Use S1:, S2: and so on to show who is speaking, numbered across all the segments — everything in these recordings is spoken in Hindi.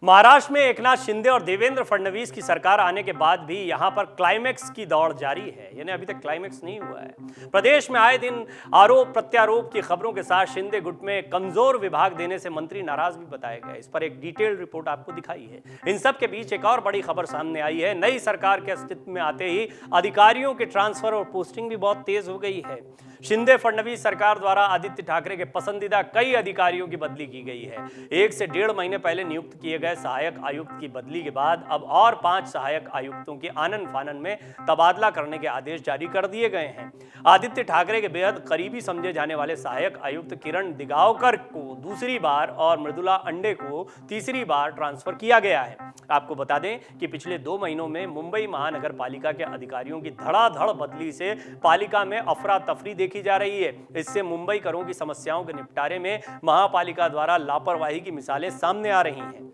S1: महाराष्ट्र में एकनाथ शिंदे और देवेंद्र फडणवीस की सरकार आने के बाद भी यहां पर क्लाइमेक्स की दौड़ जारी है, यानी अभी तक क्लाइमेक्स नहीं हुआ है। प्रदेश में आए दिन आरोप प्रत्यारोप की खबरों के साथ शिंदे गुट में कमजोर विभाग देने से मंत्री नाराज भी बताए गए। इस पर एक डिटेल्ड रिपोर्ट आपको दिखाई है। इन सब के बीच एक और बड़ी खबर सामने आई है। नई सरकार के अस्तित्व में आते ही अधिकारियों के ट्रांसफर और पोस्टिंग भी बहुत तेज हो गई है। शिंदे फडणवीस सरकार द्वारा आदित्य ठाकरे के पसंदीदा कई अधिकारियों की बदली की गई है। 1 से 1.5 महीने पहले नियुक्त किए गए सहायक आयुक्त की बदली के बाद अब और 5 सहायक आयुक्तों के आनन फानन में तबादला करने के आदेश जारी कर दिए गए हैं। आदित्य ठाकरे के बेहद करीबी समझे जाने वाले सहायक आयुक्त किरण दिगावकर को दूसरी बार और मृदुला अंडे को तीसरी बार ट्रांसफर किया गया है। आपको बता दें कि पिछले 2 महीनों में मुंबई महानगर पालिका के अधिकारियों की धड़ाधड़ बदली से पालिका में अफरा तफरी देखी जा रही है। इससे मुंबई करों की समस्याओं के निपटारे में महापालिका द्वारा लापरवाही की मिसालें सामने आ रही हैं।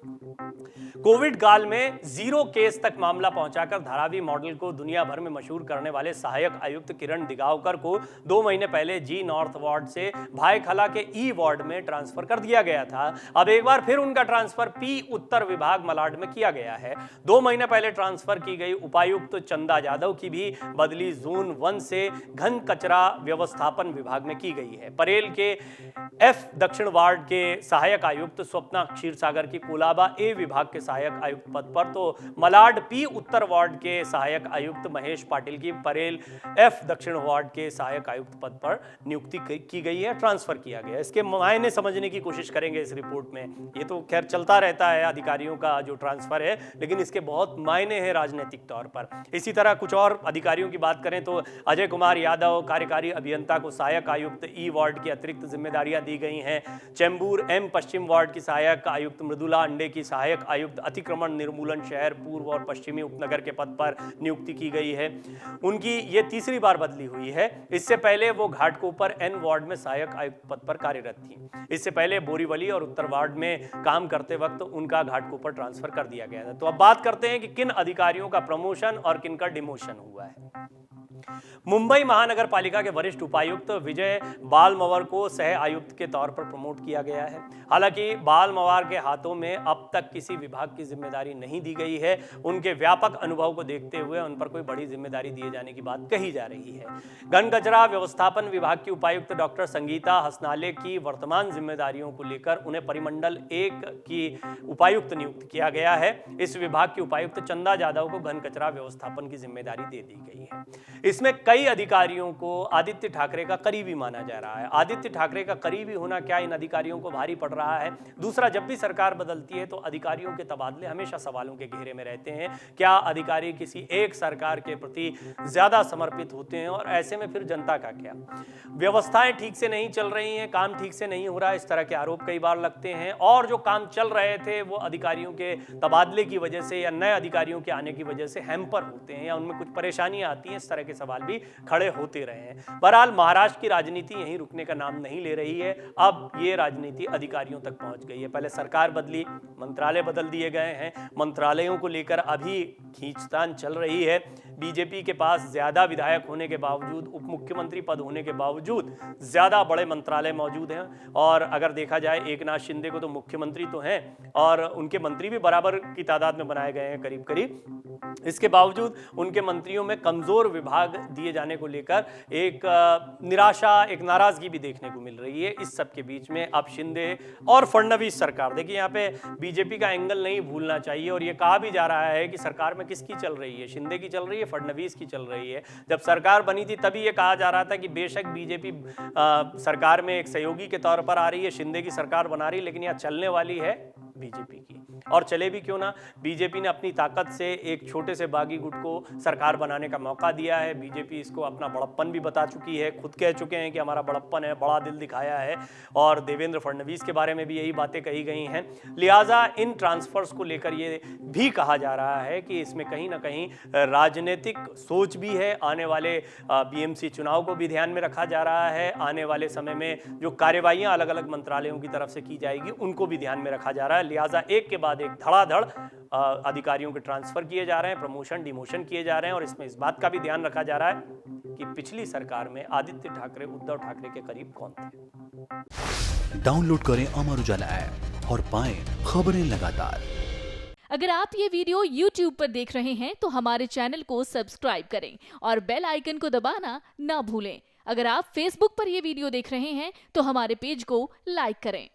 S1: कोविड काल में 0 केस तक मामला पहुंचाकर धारावी मॉडल को दुनिया भर में मशहूर करने वाले सहायक आयुक्त किरण दिगावकर को 2 महीने पहले जी नॉर्थ वार्ड से भाईखला के ई वार्ड में ट्रांसफर कर दिया गया था। अब एक बार फिर उनका ट्रांसफर पी उत्तर विभाग मलाड में किया गया है। 2 महीने पहले ट्रांसफर की गई उपायुक्त चंदा यादव की भी बदली जोन 1 से घन कचरा व्यवस्थापन विभाग में की गई है। परेल के एफ दक्षिण वार्ड के सहायक आयुक्त स्वप्ना क्षीरसागर की कोलाबा ए विभाग के सहायक आयुक्त पद पर, तो मलाड पी उत्तर वार्ड के सहायक आयुक्त महेश पाटिल की परेल एफ दक्षिण वार्ड के सहायक आयुक्त पद पर नियुक्ति की गई है, ट्रांसफर किया गया। इसके मायने समझने की कोशिश करेंगे इस रिपोर्ट में। ये तो खैर चलता रहता है अधिकारियों का जो ट्रांसफर है, लेकिन इसके बहुत मायने हैं राजनीतिक तौर पर। इसी तरह कुछ और अधिकारियों की बात करें तो अजय कुमार यादव कार्यकारी अभियंता को सहायक आयुक्त ई वार्ड की अतिरिक्त जिम्मेदारियां दी गई हैं। चेंबूर एम पश्चिम वार्ड की सहायक आयुक्त मृदुला अंडे की सहायक आयुक्त अतिक्रमण निर्मूलन शहर पूर्व और पश्चिमी उपनगर के पद पर नियुक्ति की गई है। उनकी ये तीसरी बार बदली हुई है। इससे पहले वो घाटकोपर एन वार्ड में सहायक आयुक्त पद पर कार्यरत थी। इससे पहले बोरीवली और उत्तर वार्ड में काम करते वक्त उनका घाटकोपर ट्रांसफर कर दिया गया था। तो अब बात करते हैं कि किन अधिकारियों का प्रमोशन और किन का डिमोशन हुआ है। मुंबई महानगर पालिका के वरिष्ठ उपायुक्त विजय बालमवर को सह आयुक्त के तौर पर प्रमोट किया गया है। हालांकि बालमवर के हाथों में अब तक किसी विभाग की जिम्मेदारी नहीं दी गई है। उनके व्यापक अनुभव को देखते हुए उन पर कोई बड़ी जिम्मेदारी दिए जाने की बात कही जा रही है। घन कचरा व्यवस्थापन विभाग की उपायुक्त डॉक्टर संगीता हसनाले की वर्तमान जिम्मेदारियों को लेकर उन्हें परिमंडल 1 की उपायुक्त नियुक्त किया गया है। इस विभाग की उपायुक्त चंदा यादव को घन कचरा व्यवस्थापन की जिम्मेदारी दे दी गई है। इसमें कई अधिकारियों को आदित्य ठाकरे का करीबी माना जा रहा है। आदित्य ठाकरे का करीबी होना क्या इन अधिकारियों को भारी पड़ रहा है? दूसरा, जब भी सरकार बदलती है तो अधिकारियों के तबादले हमेशा सवालों के घेरे में रहते हैं। क्या अधिकारी किसी एक सरकार के प्रति ज्यादा समर्पित होते हैं, और ऐसे में फिर जनता का क्या? व्यवस्थाएं ठीक से नहीं चल रही हैं, काम ठीक से नहीं हो रहा है, इस तरह के आरोप कई बार लगते हैं। और जो काम चल रहे थे वो अधिकारियों के तबादले की वजह से या नए अधिकारियों के आने की वजह से हैम्पर होते हैं या उनमें कुछ परेशानियां आती हैं। इस तरह के सवाल भी खड़े होते रहे हैं। बहरहाल महाराष्ट्र की राजनीति यहीं रुकने का नाम नहीं ले रही है। अब ये राजनीति अधिकारियों तक पहुंच गई है। पहले सरकार बदली, मंत्रालय बदल दिए गए हैं। मंत्रालयों को लेकर अभी खींचतान चल रही है। बीजेपी के पास ज्यादा विधायक होने के बावजूद, उप मुख्यमंत्री पद होने के बावजूद ज्यादा बड़े मंत्रालय मौजूद हैं। और अगर देखा जाए एकनाथ शिंदे को तो मुख्यमंत्री तो हैं और उनके मंत्री भी बराबर की तादाद में बनाए गए हैं करीब करीब। इसके बावजूद उनके मंत्रियों में कमजोर विभाग दिए जाने को लेकर एक निराशा, एक नाराजगी भी देखने को मिल रही है। इस सब के बीच में अब शिंदे और फडणवीस सरकार, देखिए यहाँ पे बीजेपी का एंगल नहीं भूलना चाहिए। और ये कहा भी जा रहा है कि सरकार में किसकी चल रही है, शिंदे की चल रही है, फडणवीस की चल रही है। जब सरकार बनी थी तभी ये कहा जा रहा था कि बेशक बीजेपी सरकार में एक सहयोगी के तौर पर आ रही है, शिंदे की सरकार बना रही है, लेकिन यहाँ चलने वाली है बीजेपी की। और चले भी क्यों ना, बीजेपी ने अपनी ताकत से एक छोटे से बागी गुट को सरकार बनाने का मौका दिया है। बीजेपी इसको अपना बड़प्पन भी बता चुकी है, खुद कह चुके हैं कि हमारा बड़प्पन है, बड़ा दिल दिखाया है। और देवेंद्र फडणवीस के बारे में भी यही बातें कही गई हैं। लिहाजा इन ट्रांसफर्स को लेकर ये भी कहा जा रहा है कि इसमें कहीं ना कहीं राजनीतिक सोच भी है। आने वाले बीएमसी चुनाव को भी ध्यान में रखा जा रहा है। आने वाले समय में जो कार्यवाहियां अलग अलग मंत्रालयों की तरफ से की जाएगी उनको भी ध्यान में रखा जा रहा है। लिहाजा एक के बाद एक धड़ाधड़ अधिकारियों के ट्रांसफर किए जा रहे हैं, प्रमोशन डिमोशन किए जा रहे हैं। और इसमें इस बात का भी ध्यान रखा जा रहा है कि पिछली सरकार में आदित्य ठाकरे, उद्धव ठाकरे के करीब कौन थे।
S2: डाउनलोड करें अमर उजाला ऐप और पाएं खबरें लगातार। अगर आप ये वीडियो YouTube पर देख रहे हैं तो हमारे चैनल को सब्सक्राइब करें और बेल आइकन को दबाना ना भूलें। अगर आप Facebook पर ये वीडियो देख रहे हैं तो हमारे पेज को लाइक करें।